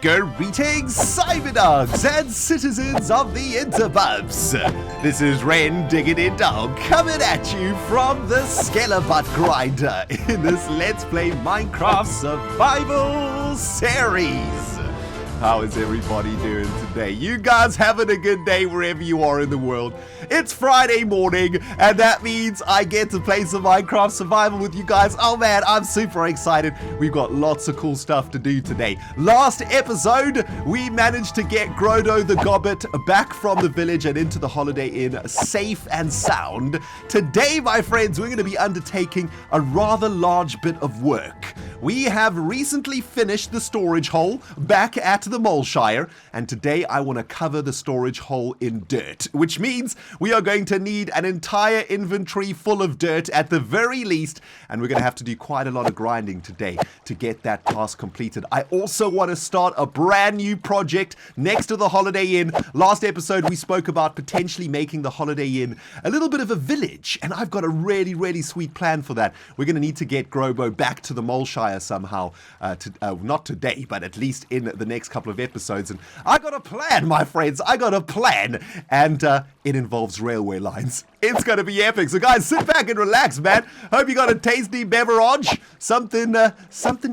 Greetings, Cyberdogs and citizens of the Interbubs. This is ReNDoG coming at you from the Skelebut Grinder in this Let's Play Minecraft Survival series. How is everybody doing today? You guys having a good day wherever you are in the world? It's Friday morning, and that means I get to play some Minecraft Survival with you guys. Oh man, I'm super excited. We've got lots of cool stuff to do today. Last episode, we managed to get Grodo the Gobbit back from the village and into the Holiday Inn safe and sound. Today, my friends, we're going to be undertaking a rather large bit of work. We have recently finished the storage hole back at the Moleshire, and today I want to cover the storage hole in dirt, which means we are going to need an entire inventory full of dirt at the very least, and we're going to have to do quite a lot of grinding today to get that task completed. I also want to start a brand new project next to the Holiday Inn. Last episode we spoke about potentially making the Holiday Inn a little bit of a village, and I've got a really sweet plan for that. We're going to need to get Grobo back to the Moleshire somehow, not today, but at least in the next couple of episodes. And I got a plan, my friends. I got a plan, and it involves railway lines. It's gonna be epic. So guys, sit back and relax, man. Hope you got a tasty beverage, something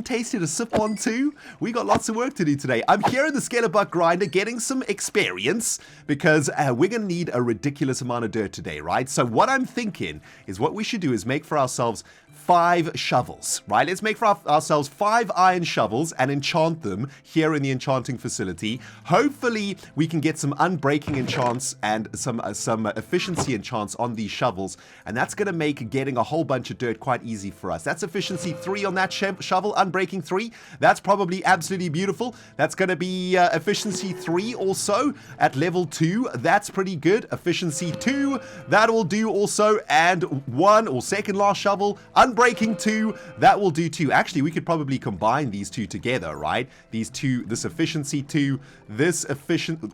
tasty to sip on too. We got lots of work to do today. I'm here in the Skelebut Grinder getting some experience because we're gonna need a ridiculous amount of dirt today, right? So what I'm thinking is what we should do is make for ourselves 5 shovels, right? Let's make for ourselves 5 iron shovels and enchant them here in the enchanting facility. Hopefully, we can get some unbreaking enchants and some efficiency enchants on these shovels, and that's going to make getting a whole bunch of dirt quite easy for us. That's efficiency 3 on that shovel, unbreaking 3. That's probably absolutely beautiful. That's going to be efficiency 3 also at level 2. That's pretty good. Efficiency 2, that will do also, and 1 or second last shovel, unbreaking 2, that will do too. Actually, we could probably combine these two together, right? These two, this efficiency 2, this efficiency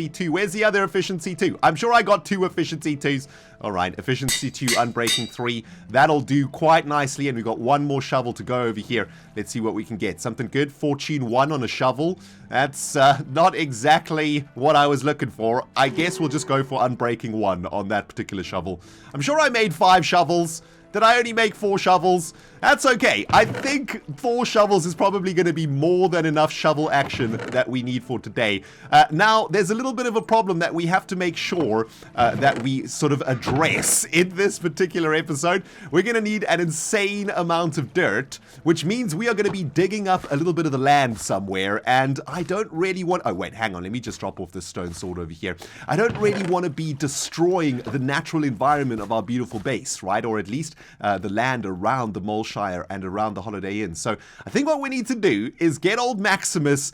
2. Where's the other efficiency 2? I'm sure I got 2 efficiency 2s. All right, efficiency 2, unbreaking 3. That'll do quite nicely, and we've got 1 more shovel to go over here. Let's see what we can get. Something good. Fortune 1 on a shovel. That's not exactly what I was looking for. I guess we'll just go for unbreaking 1 on that particular shovel. I'm sure I made 5 shovels. Did I only make 4 shovels? That's okay. I think 4 shovels is probably going to be more than enough shovel action that we need for today. Now, there's a little bit of a problem that we have to make sure that we sort of address in this particular episode. We're going to need an insane amount of dirt, which means we are going to be digging up a little bit of the land somewhere, and I don't really want... Oh, wait, hang on. Let me just drop off this stone sword over here. I don't really want to be destroying the natural environment of our beautiful base, right? Or at least the land around the Moleshire and around the Holiday Inn. So I think what we need to do is get old Maximus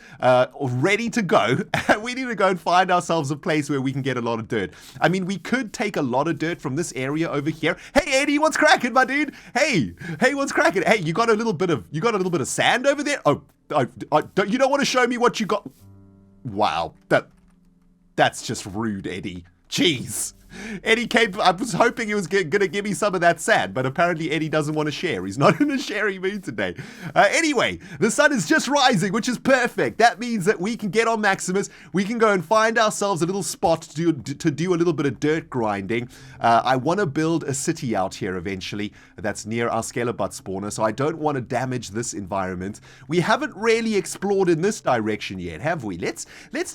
ready to go, and we need to go and find ourselves a place where we can get a lot of dirt. I mean, we could take a lot of dirt from this area over here. Hey Eddie, what's cracking, my dude? Hey, what's cracking? Hey, you got a little bit of sand over there? Oh, you don't want to show me what you got? Wow, that's just rude, Eddie. Jeez. Eddie came, I was hoping he was going to give me some of that sand, but apparently Eddie doesn't want to share. He's not in a sharing mood today. Anyway, the sun is just rising, which is perfect. That means that we can get on Maximus. We can go and find ourselves a little spot to do a little bit of dirt grinding. I want to build a city out here eventually that's near our Skelebut spawner, so I don't want to damage this environment. We haven't really explored in this direction yet, have we? Let's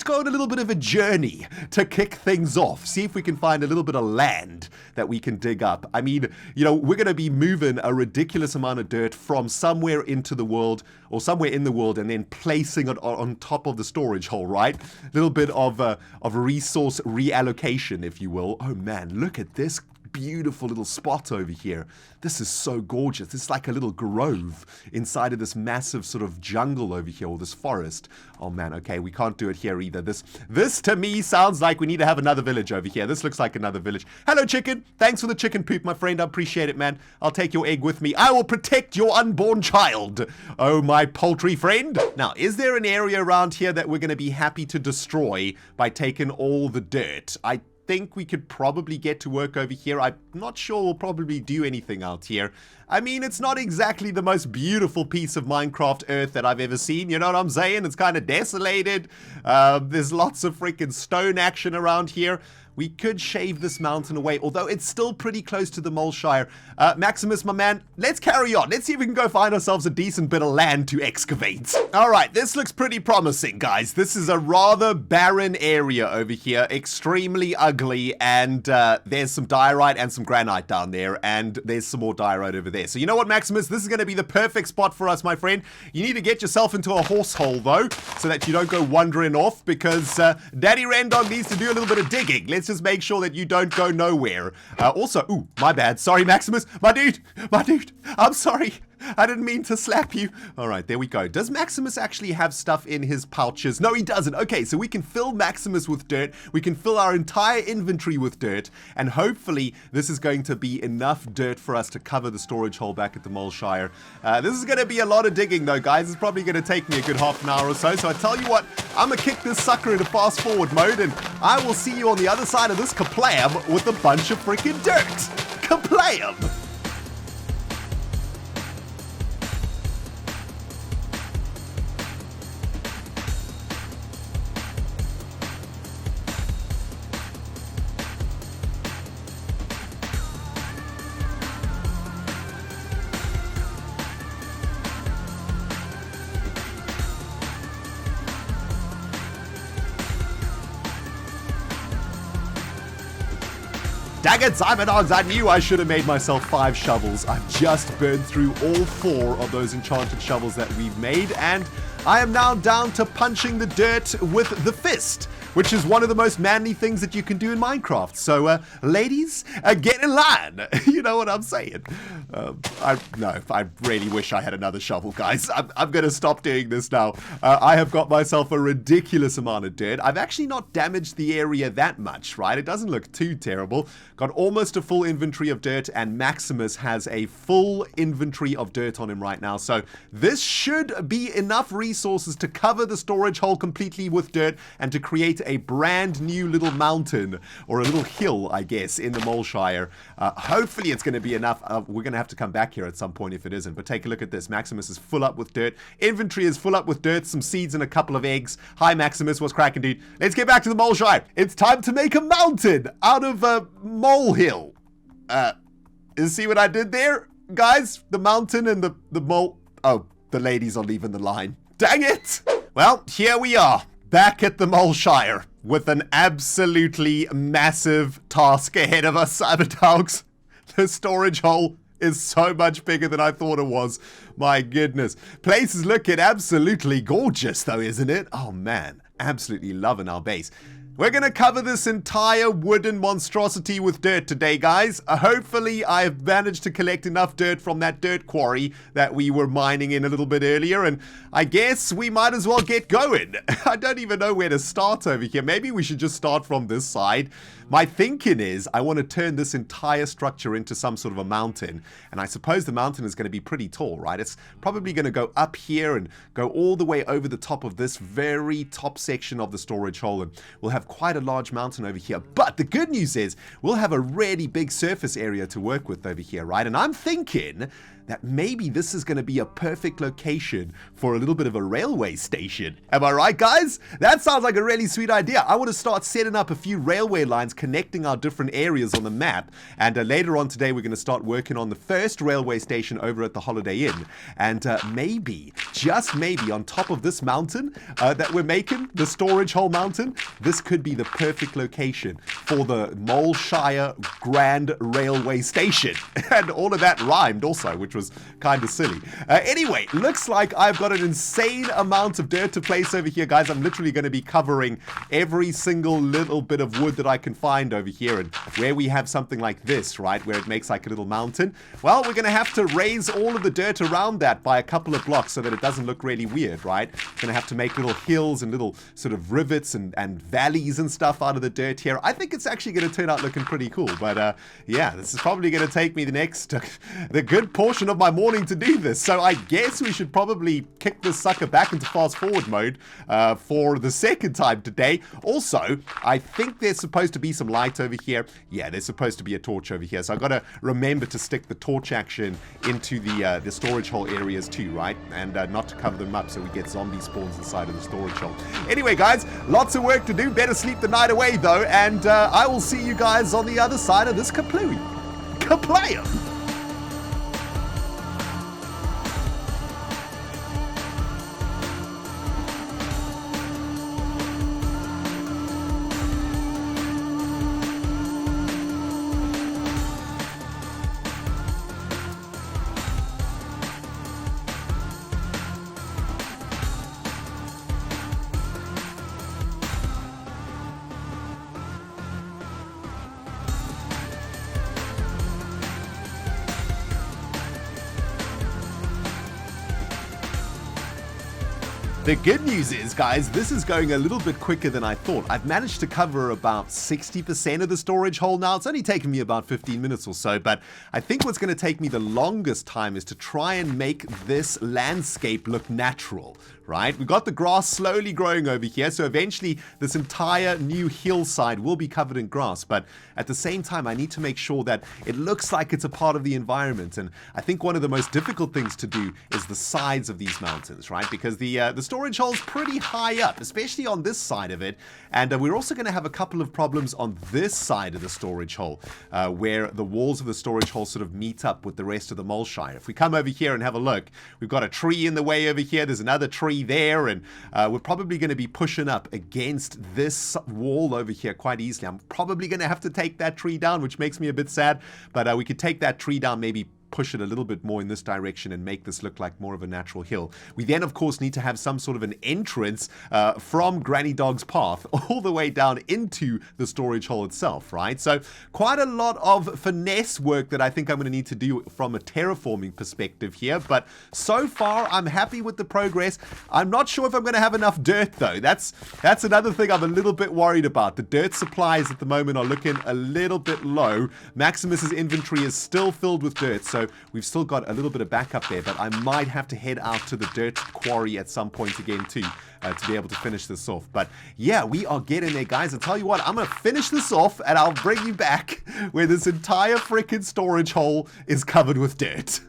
go on a little bit of a journey to kick things off. See if we can find a little bit of land that we can dig up. I mean, you know, we're going to be moving a ridiculous amount of dirt from somewhere into the world, or somewhere in the world, and then placing it on top of the storage hole, right? A little bit of resource reallocation, if you will. Oh man, look at this beautiful little spot over here. This is so gorgeous. This is like a little grove inside of this massive sort of jungle over here, or this forest. Oh man, okay, we can't do it here either. This to me sounds like we need to have another village over here. This looks like another village. Hello, chicken. Thanks for the chicken poop, my friend. I appreciate it, man. I'll take your egg with me. I will protect your unborn child. Oh, my poultry friend. Now, is there an area around here that we're going to be happy to destroy by taking all the dirt? I think we could probably get to work over here. I'm not sure we'll probably do anything out here. I mean, it's not exactly the most beautiful piece of Minecraft Earth that I've ever seen, you know what I'm saying? It's kind of desolated. There's lots of freaking stone action around here. We could shave this mountain away, although it's still pretty close to the Mole Shire. Maximus, my man, let's carry on. Let's see if we can go find ourselves a decent bit of land to excavate. All right, this looks pretty promising, guys. This is a rather barren area over here, extremely ugly, and there's some diorite and some granite down there, and there's some more diorite over there. So you know what, Maximus? This is going to be the perfect spot for us, my friend. You need to get yourself into a horse hole, though, so that you don't go wandering off, because Daddy ReNDoG needs to do a little bit of digging. Let's just make sure that you don't go nowhere. Also, ooh, my bad. Sorry, Maximus. My dude, I'm sorry. I didn't mean to slap you. All right, there we go. Does Maximus actually have stuff in his pouches? No, he doesn't. Okay, so we can fill Maximus with dirt. We can fill our entire inventory with dirt. And hopefully, this is going to be enough dirt for us to cover the storage hole back at the Mole Shire. This is going to be a lot of digging, though, guys. It's probably going to take me a good half an hour or so. So I tell you what, I'm going to kick this sucker into fast forward mode. And I will see you on the other side of this kaplam with a bunch of freaking dirt. Kaplam! Dang it, Cyberdogs, I knew I should have made myself 5 shovels. I've just burned through all 4 of those enchanted shovels that we've made, and I am now down to punching the dirt with the fist, which is one of the most manly things that you can do in Minecraft. So, ladies, get in line. You know what I'm saying? I really wish I had another shovel, guys. I'm going to stop doing this now. I have got myself a ridiculous amount of dirt. I've actually not damaged the area that much, right? It doesn't look too terrible. Got almost a full inventory of dirt, and Maximus has a full inventory of dirt on him right now. So this should be enough resources to cover the storage hole completely with dirt and to create a brand new little mountain, or a little hill, I guess, in the Mole Shire. Hopefully it's going to be enough. We're going to have to come back here at some point if it isn't. But take a look at this. Maximus is full up with dirt. Inventory is full up with dirt, some seeds and a couple of eggs. Hi, Maximus. What's cracking, dude? Let's get back to the Mole Shire. It's time to make a mountain out of a molehill. See what I did there? Guys, the mountain and the mole... Oh, the ladies are leaving the line. Dang it! Well, here we are. Back at the Mole Shire with an absolutely massive task ahead of us, Cyberdogs. The storage hole is so much bigger than I thought it was. My goodness. Place is looking absolutely gorgeous though, isn't it? Oh man, absolutely loving our base. We're going to cover this entire wooden monstrosity with dirt today, guys. Hopefully, I've managed to collect enough dirt from that dirt quarry that we were mining in a little bit earlier, and I guess we might as well get going. I don't even know where to start over here. Maybe we should just start from this side. My thinking is I want to turn this entire structure into some sort of a mountain, and I suppose the mountain is going to be pretty tall, right? It's probably going to go up here and go all the way over the top of this very top section of the storage hole, and we'll have quite a large mountain over here. But the good news is we'll have a really big surface area to work with over here, right? And I'm thinking that maybe this is going to be a perfect location for a little bit of a railway station. Am I right, guys? That sounds like a really sweet idea. I want to start setting up a few railway lines connecting our different areas on the map. And later on today, we're going to start working on the first railway station over at the Holiday Inn. And maybe, just maybe, on top of this mountain that we're making, the storage hole mountain, this could be the perfect location for the Mole Shire Grand Railway Station. And all of that rhymed also, which was kind of silly. Anyway, looks like I've got an insane amount of dirt to place over here, guys. I'm literally going to be covering every single little bit of wood that I can find over here. And where we have something like this, right, where it makes like a little mountain, well, we're going to have to raise all of the dirt around that by a couple of blocks so that it doesn't look really weird, right? Going to have to make little hills and little sort of rivets and valleys and stuff out of the dirt here. I think it's actually going to turn out looking pretty cool. But yeah, this is probably going to take me the next, the good portion portion of my morning to do this, so I guess we should probably kick this sucker back into fast forward mode for the second time today. Also, I think there's supposed to be some light over here. Yeah, there's supposed to be a torch over here, so I've got to remember to stick the torch action into the storage hole areas too, right? And not to cover them up so we get zombie spawns inside of the storage hole. Anyway, guys, lots of work to do. Better sleep the night away, though, and I will see you guys on the other side of this kaplooey. Kaplaya! The good news is, guys, this is going a little bit quicker than I thought. I've managed to cover about 60% of the storage hole now. It's only taken me about 15 minutes or so, but I think what's going to take me the longest time is to try and make this landscape look natural, right? We've got the grass slowly growing over here, so eventually this entire new hillside will be covered in grass, but at the same time, I need to make sure that it looks like it's a part of the environment, and I think one of the most difficult things to do is the sides of these mountains, right? Because the storage hole's pretty high up, especially on this side of it, and we're also going to have a couple of problems on this side of the storage hole, where the walls of the storage hole sort of meet up with the rest of the Moleshire. If we come over here and have a look, we've got a tree in the way over here, there's another tree there, and we're probably going to be pushing up against this wall over here quite easily. I'm probably going to have to take that tree down, which makes me a bit sad, but we could take that tree down, maybe push it a little bit more in this direction and make this look like more of a natural hill. We then, of course, need to have some sort of an entrance from ReNDog's path all the way down into the storage hole itself, right? So quite a lot of finesse work that I think I'm going to need to do from a terraforming perspective here, but so far I'm happy with the progress. I'm not sure if I'm going to have enough dirt, though. That's another thing I'm a little bit worried about. The dirt supplies at the moment are looking a little bit low. Maximus's inventory is still filled with dirt, so we've still got a little bit of backup there, but I might have to head out to the dirt quarry at some point again too, to be able to finish this off. But yeah, we are getting there, guys. I'll tell you what, I'm going to finish this off and I'll bring you back where this entire freaking storage hole is covered with dirt.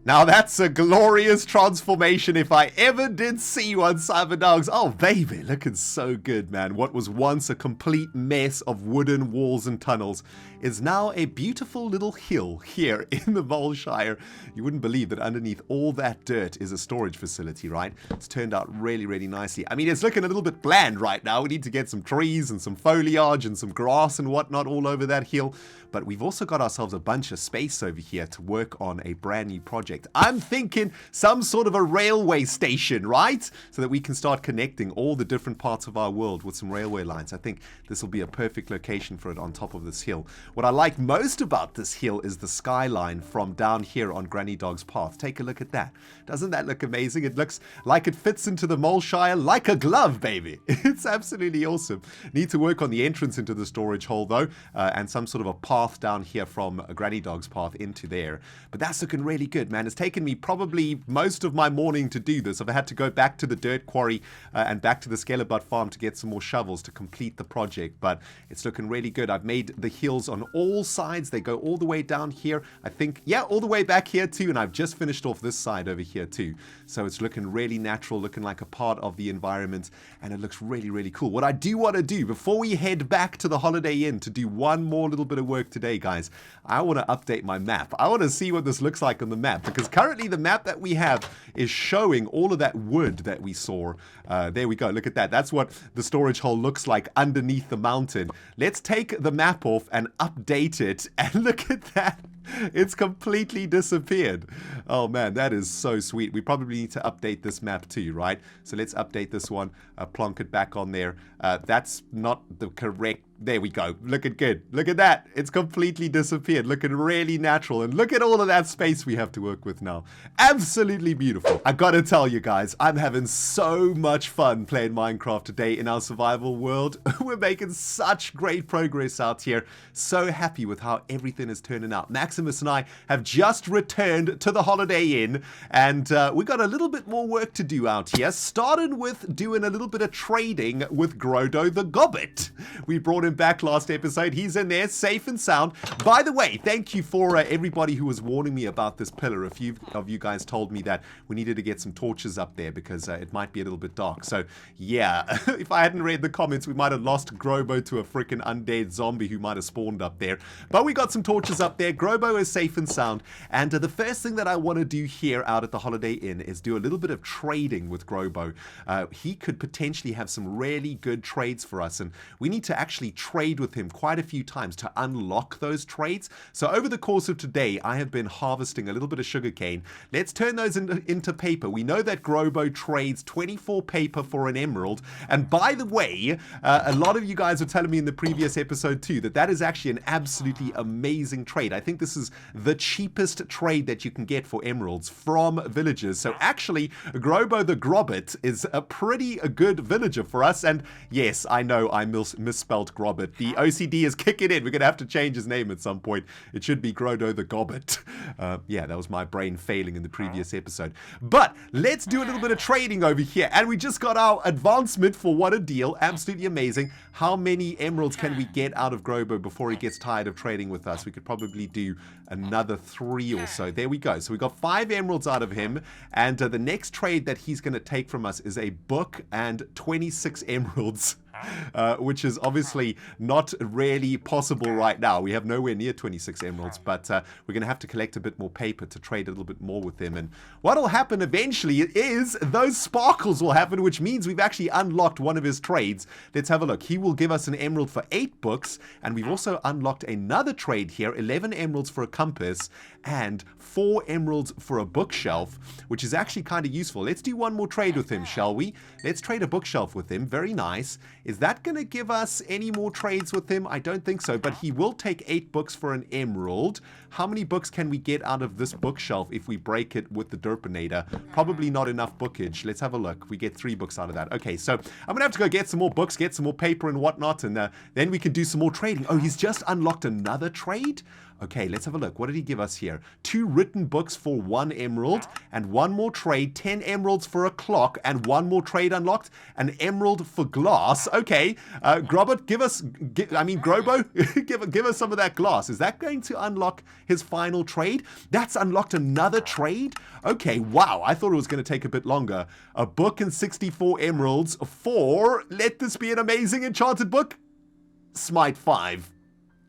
Now that's a glorious transformation if I ever did see one, Cyberdogs. Oh baby, looking so good, man. What was once a complete mess of wooden walls and tunnels is now a beautiful little hill here in the Moleshire. You wouldn't believe that underneath all that dirt is a storage facility, right? It's turned out really, really nicely. I mean, it's looking a little bit bland right now. We need to get some trees and some foliage and some grass and whatnot all over that hill. But we've also got ourselves a bunch of space over here to work on a brand new project. I'm thinking some sort of a railway station, right? So that we can start connecting all the different parts of our world with some railway lines. I think this will be a perfect location for it on top of this hill. What I like most about this hill is the skyline from down here on ReNDog's path. Take a look at that. Doesn't that look amazing? It looks like it fits into the Moleshire like a glove, baby. It's absolutely awesome. Need to work on the entrance into the storage hole, though, and some sort of a path down here from ReNDog's path into there. But that's looking really good, man. It's taken me probably most of my morning to do this. I've had to go back to the dirt quarry and back to the Skelebut farm to get some more shovels to complete the project, but it's looking really good. I've made the hills on all sides. They go all the way down here. I think, yeah, all the way back here too, and I've just finished off this side over here too. So it's looking really natural, looking like a part of the environment, and it looks really, really cool. What I do want to do before we head back to the Holiday Inn to do one more little bit of work today, guys, I want to update my map. I want to see what this looks like on the map, because currently the map that we have is showing all of that wood that we saw. There we go. Look at that. That's what the storage hole looks like underneath the mountain. Let's take the map off and update it, and look at that. It's completely disappeared. Oh man, that is so sweet. We probably need to update this map too, right? So let's update this one, plonk it back on there. That's not the correct... There we go. Looking good. Look at that. It's completely disappeared. Looking really natural. And look at all of that space we have to work with now. Absolutely beautiful. I gotta tell you guys, I'm having so much fun playing Minecraft today in our survival world. We're making such great progress out here. So happy with how everything is turning out. Maximus and I have just returned to the Holiday Inn, and we got a little bit more work to do out here. Started with doing a little bit of trading with ReNDoG the Gobbit. We brought him back last episode. He's in there, safe and sound. By the way, thank you for everybody who was warning me about this pillar. A few of you guys told me that we needed to get some torches up there because it might be a little bit dark. So, yeah, if I hadn't read the comments, we might have lost Grobo to a freaking undead zombie who might have spawned up there. But we got some torches up there. Grobo is safe and sound. And the first thing that I want to do here out at the Holiday Inn is do a little bit of trading with Grobo. He could potentially have some really good trades for us, and we need to actually trade with him quite a few times to unlock those trades. So over the course of today, I have been harvesting a little bit of sugarcane. Let's turn those into paper. We know that Grobo trades 24 paper for an emerald, and by the way, a lot of you guys were telling me in the previous episode too that is actually an absolutely amazing trade. I think this is the cheapest trade that you can get for emeralds from villagers. So actually, Grobo the Grobbit is a pretty good villager for us. And yes, I know I misspelled Grobbit. The OCD is kicking in. We're going to have to change his name at some point. It should be ReNDoG the Gobbit. Yeah, that was my brain failing in the previous episode. But let's do a little bit of trading over here. And we just got our advancement for what a deal. Absolutely amazing. How many emeralds can we get out of Grobo before he gets tired of trading with us? We could probably do another 3 or so. There we go. So we got 5 emeralds out of him. And the next trade that he's going to take from us is a book and 26 emeralds. Which is obviously not really possible right now. We have nowhere near 26 emeralds, but we're going to have to collect a bit more paper to trade a little bit more with them. And what will happen eventually is those sparkles will happen, which means we've actually unlocked one of his trades. Let's have a look. He will give us an emerald for 8 books, and we've also unlocked another trade here, 11 emeralds for a compass and 4 emeralds for a bookshelf, which is actually kind of useful. Let's do one more trade with him, shall we? Let's trade a bookshelf with him. Very nice. Is that going to give us any more trades with him? I don't think so, but he will take 8 books for an emerald. How many books can we get out of this bookshelf if we break it with the Derpinator? Probably not enough bookage. Let's have a look. We get 3 books out of that. Okay, so I'm going to have to go get some more books, get some more paper and whatnot, and then we can do some more trading. Oh, he's just unlocked another trade? Okay, let's have a look. What did he give us here? 2 written books for 1 emerald, and 1 more trade, 10 emeralds for a clock, and 1 more trade unlocked, an emerald for glass. Okay, Grobo, give us some of that glass. Is that going to unlock his final trade? That's unlocked another trade? Okay, wow, I thought it was going to take a bit longer. A book and 64 emeralds for, let this be an amazing enchanted book, Smite 5.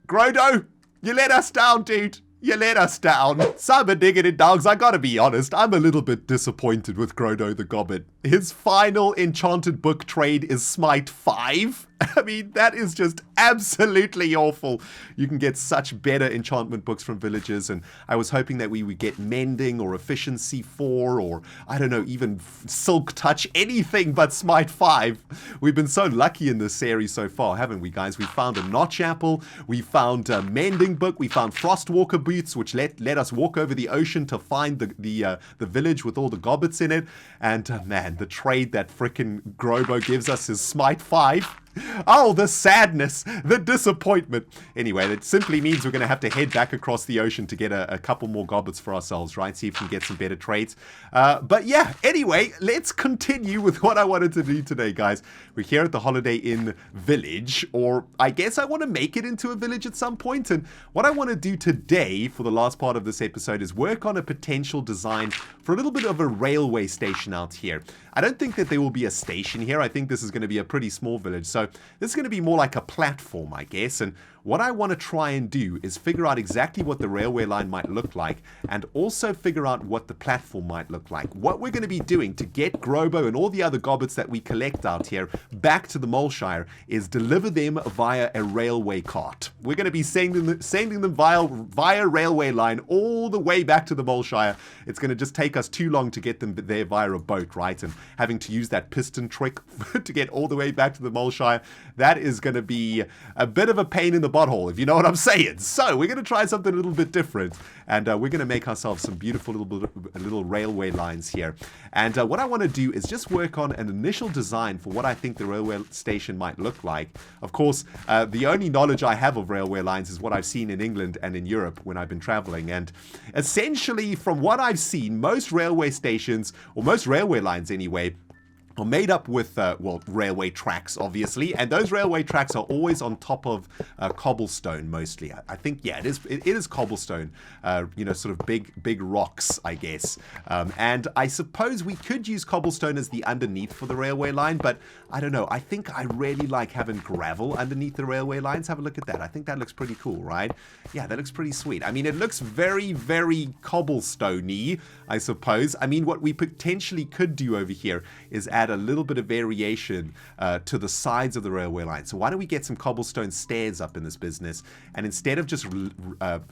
ReNDoG! You let us down, dude. You let us down. Cyberdog dogs, I gotta be honest, I'm a little bit disappointed with ReNDoG the Gobbit. His final enchanted book trade is Smite 5. I mean, that is just absolutely awful. You can get such better enchantment books from villagers, and I was hoping that we would get Mending or Efficiency 4 or, I don't know, even Silk Touch, anything but Smite 5. We've been so lucky in this series so far, haven't we, guys? We found a Notch Apple, we found a Mending book, we found Frostwalker boots, which let us walk over the ocean to find the village with all the gobbets in it, and man, the trade that frickin' Grobo gives us is Smite 5. Oh, the sadness, the disappointment. Anyway, that simply means we're going to have to head back across the ocean to get a couple more gobbets for ourselves, right? See if we can get some better trades. But yeah, anyway, let's continue with what I wanted to do today, guys. We're here at the Holiday Inn village, or I guess I want to make it into a village at some point. And what I want to do today for the last part of this episode is work on a potential design for a little bit of a railway station out here. I don't think that there will be a station here. I think this is going to be a pretty small village. So this is going to be more like a platform, I guess. And what I want to try and do is figure out exactly what the railway line might look like, and also figure out what the platform might look like. What we're going to be doing to get Grobo and all the other gobbets that we collect out here back to the Moleshire is deliver them via a railway cart. We're going to be sending them via railway line all the way back to the Moleshire. It's going to just take us too long to get them there via a boat, right? And having to use that piston trick to get all the way back to the Moleshire, that is going to be a bit of a pain in the butthole, if you know what I'm saying. So we're going to try something a little bit different, and we're going to make ourselves some beautiful little railway lines here. And what I want to do is just work on an initial design for what I think the railway station might look like. Of course, the only knowledge I have of railway lines is what I've seen in England and in Europe when I've been traveling. And essentially, from what I've seen, most railway stations, or most railway lines anyway, are made up with, well, railway tracks, obviously, and those railway tracks are always on top of cobblestone, mostly. I think, yeah, it is cobblestone, you know, sort of big rocks, I guess. And I suppose we could use cobblestone as the underneath for the railway line, but I don't know. I think I really like having gravel underneath the railway lines. Have a look at that. I think that looks pretty cool, right? Yeah, that looks pretty sweet. I mean, it looks very, very cobblestone-y, I suppose. I mean, what we potentially could do over here is add a little bit of variation to the sides of the railway line. So why don't we get some cobblestone stairs up in this business, and instead of just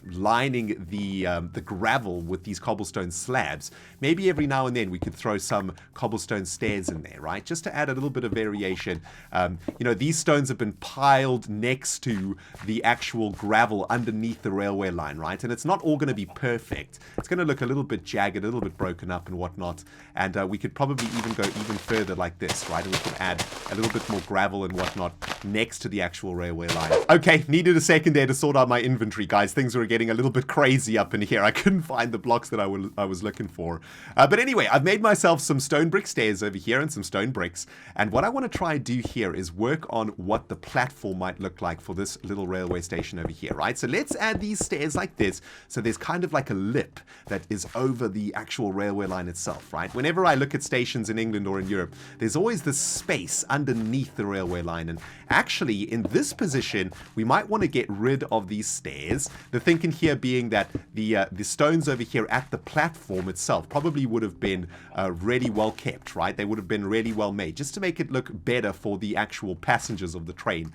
lining the gravel with these cobblestone slabs, maybe every now and then we could throw some cobblestone stairs in there, right? Just to add a little bit of variation. You know, these stones have been piled next to the actual gravel underneath the railway line, right? And it's not all going to be perfect. It's going to look a little bit jagged, a little bit broken up and whatnot. And we could probably even go even further like this, right? And we can add a little bit more gravel and whatnot next to the actual railway line. Okay, needed a second there to sort out my inventory, guys. Things were getting a little bit crazy up in here. I couldn't find the blocks that I was looking for. But anyway, I've made myself some stone brick stairs over here and some stone bricks. And what I want to try and do here is work on what the platform might look like for this little railway station over here, right? So let's add these stairs like this. So there's kind of like a lip that is over the actual railway line itself, right? Whenever I look at stations in England or in Europe, there's always this space underneath the railway line. And actually, in this position, we might want to get rid of these stairs. The thinking here being that the stones over here at the platform itself probably would have been really well kept, right? They would have been really well made, just to make it look better for the actual passengers of the train,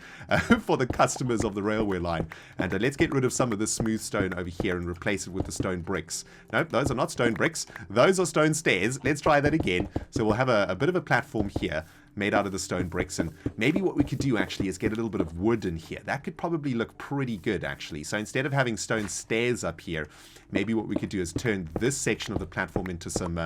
for the customers of the railway line. And let's get rid of some of this smooth stone over here and replace it with the stone bricks. Nope, those are not stone bricks. Those are stone stairs. Let's try that again. So we'll have a bit of a platform here made out of the stone bricks, and maybe what we could do actually is get a little bit of wood in here. That could probably look pretty good, actually. So instead of having stone stairs up here, maybe what we could do is turn this section of the platform into some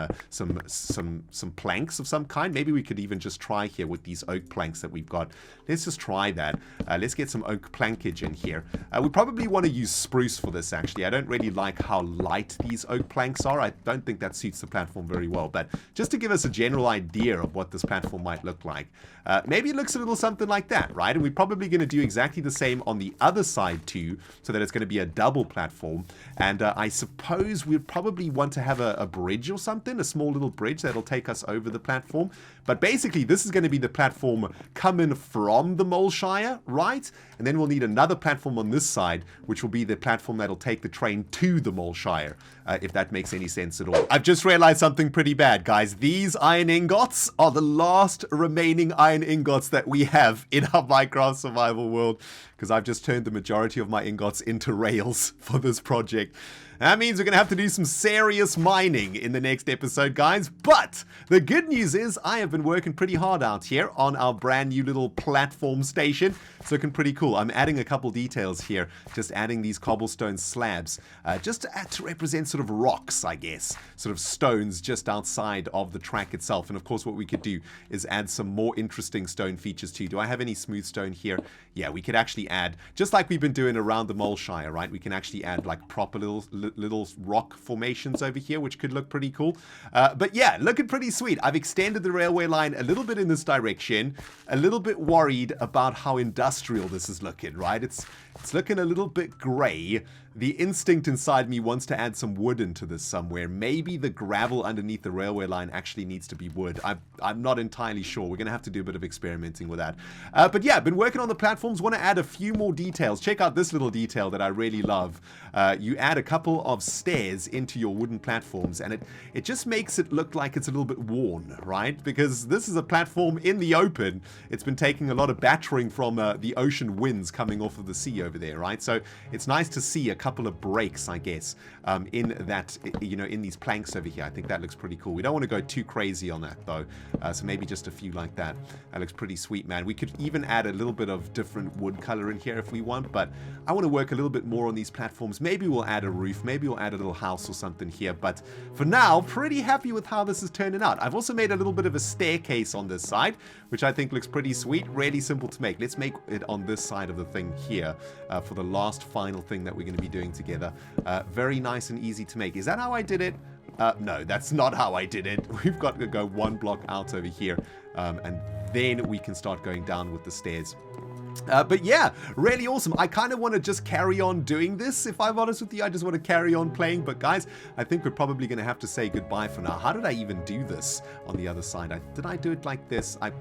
planks of some kind. Maybe we could even just try here with these oak planks that we've got. Let's just try that. Let's get some oak plankage in here. We probably want to use spruce for this, actually. I don't really like how light these oak planks are. I don't think that suits the platform very well, but just to give us a general idea of what this platform might look like. Maybe it looks a little something like that, right? And we're probably going to do exactly the same on the other side too, so that it's going to be a double platform. And I suppose we'd probably want to have a bridge or something, a small little bridge that'll take us over the platform. But basically, this is going to be the platform coming from the Moleshire, right? And then we'll need another platform on this side, which will be the platform that'll take the train to the Moleshire, if that makes any sense at all. I've just realized something pretty bad, guys. These iron ingots are the last remaining iron ingots that we have in our Minecraft survival world, because I've just turned the majority of my ingots into rails for this project. That means we're going to have to do some serious mining in the next episode, guys. But the good news is I have been working pretty hard out here on our brand new little platform station. It's looking pretty cool. I'm adding a couple details here, just adding these cobblestone slabs, just to represent sort of rocks, I guess, sort of stones just outside of the track itself. And of course, what we could do is add some more interesting stone features too. Do I have any smooth stone here? Yeah, we could actually add, just like we've been doing around the Moleshire, right? We can actually add like proper little rock formations over here, which could look pretty cool. But yeah, looking pretty sweet. I've extended the railway line a little bit in this direction, a little bit worried about how industrial this is looking, right? It's looking a little bit gray. The instinct inside me wants to add some wood into this somewhere. Maybe the gravel underneath the railway line actually needs to be wood. I'm not entirely sure. We're going to have to do a bit of experimenting with that. But yeah, been working on the platforms. Want to add a few more details. Check out this little detail that I really love. You add a couple of stairs into your wooden platforms, and it just makes it look like it's a little bit worn, right? Because this is a platform in the open. It's been taking a lot of battering from the ocean winds coming off of the sea over there, right? So it's nice to see a couple of breaks, I guess, in that, you know, in these planks over here. I think that looks pretty cool. We don't want to go too crazy on that, though. So maybe just a few like that. That looks pretty sweet, man. We could even add a little bit of different wood color in here if we want, but I want to work a little bit more on these platforms. Maybe we'll add a roof. Maybe we'll add a little house or something here, but for now, pretty happy with how this is turning out. I've also made a little bit of a staircase on this side, which I think looks pretty sweet. Really simple to make. Let's make it on this side of the thing here for the last final thing that we're going to be doing together. Very nice and easy to make. Is that how I did it? No, that's not how I did it. We've got to go one block out over here, and then we can start going down with the stairs. But yeah, really awesome. I kind of want to just carry on doing this, if I'm honest with you. I just want to carry on playing. But guys, I think we're probably going to have to say goodbye for now. How did I even do this on the other side? Did I do it like this? I'm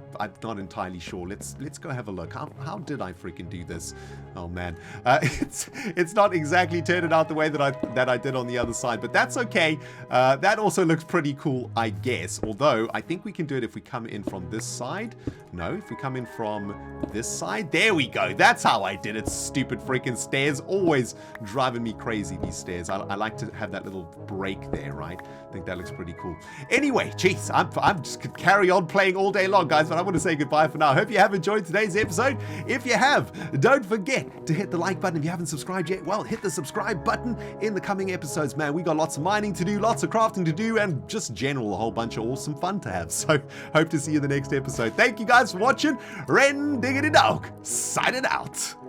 not entirely sure. Let's go have a look. How did I freaking do this? Oh man, it's not exactly turned out the way that I did on the other side, but that's okay. That also looks pretty cool, I guess. Although I think we can do it if we come in from this side. No, if we come in from this side. There we go. That's how I did it. Stupid freaking stairs. Always driving me crazy, these stairs. I like to have that little break there, right? I think that looks pretty cool. Anyway, jeez, I'm just could carry on playing all day long, guys, but I want to say goodbye for now. Hope you have enjoyed today's episode. If you have, don't forget to hit the like button. If you haven't subscribed yet, well, hit the subscribe button in the coming episodes, man. We got lots of mining to do, lots of crafting to do, and just general a whole bunch of awesome fun to have. So hope to see you in the next episode. Thank you guys for watching. ReNDoG, signing out.